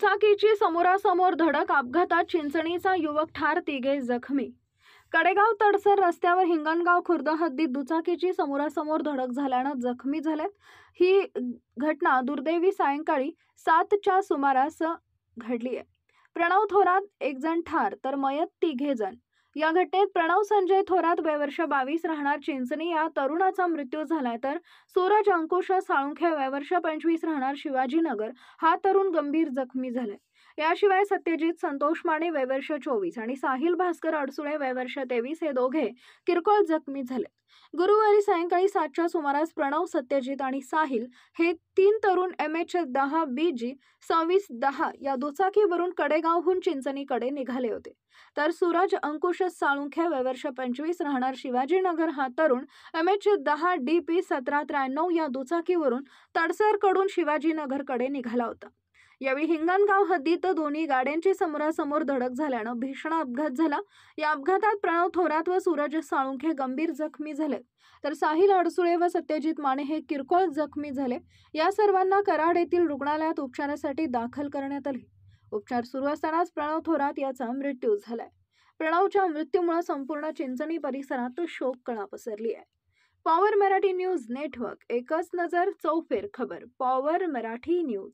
दुचाकीची समोरासमोर धडक, अपघातात चिंचणीचा युवक ठार, तिघे जखमी। कडेगाव तडसर रस्त्यावर हिंगणगाव खुर्द हद्दीत दुचाकीची समोरासमोर धडक झाल्यानं जखमी झालेत। ही घटना दुर्दैवी सायंकाळी 7च्या सुमारास घडली आहे। प्रणव थोरात एक जण ठार तर मयत तिघे जण। या घटनेत प्रणव संजय थोरात वय वर्ष 22 राहणार चिंचणी या तरुणाचा मृत्यू झालाय, तर सूरज अंकुश साळुंखे वय वर्ष 25 राहणार शिवाजीनगर हा तरुण गंभीर जखमी झालाय। याशिवाय सत्यजित संतोष माने वय वर्ष 24 आणि साहिल भास्कर अडसुळे वय वर्ष 23 हे दोघे किरकोळ जखमी झाले। गुरुवारी सायंकाळी 7च्या सुमारास प्रणव, सत्यजित आणि साहिल हे तीन तरुण MH10 BG 2610 या दुचाकीवरून कडेगावहून चिंचणीकडे निघाले होते, तर सूरज अंकुश साळुंखे वय वर्ष 25 राहणार शिवाजीनगर हा तरुण MH10 DP 1793 या दुचाकीवरून तडसरकडून शिवाजीनगरकडे निघाला होता। यावेळी हिंगणगाव हद्दीत दोन्ही गाड्यांची समोरासमोर धडक झाल्यानं भीषण अपघात झाला। या अपघातात प्रणव थोरात व सूरज साळुंखे गंभीर जखमी झाले, तर साहिल अडसुळे व सत्यजित माने हे किरकोळ जखमी झाले। या सर्वांना कराड येथील रुग्णालयात उपचारासाठी दाखल करण्यात आले। उपचार सुरू असतानाच प्रणव थोरात याचा मृत्यू झालाय। प्रणवच्या मृत्यूमुळे संपूर्ण चिंचणी परिसरात शोककळा पसरली आहे। पॉवर मराठी न्यूज नेटवर्क, एकच नजर चौफेर खबर। Power Marathi news.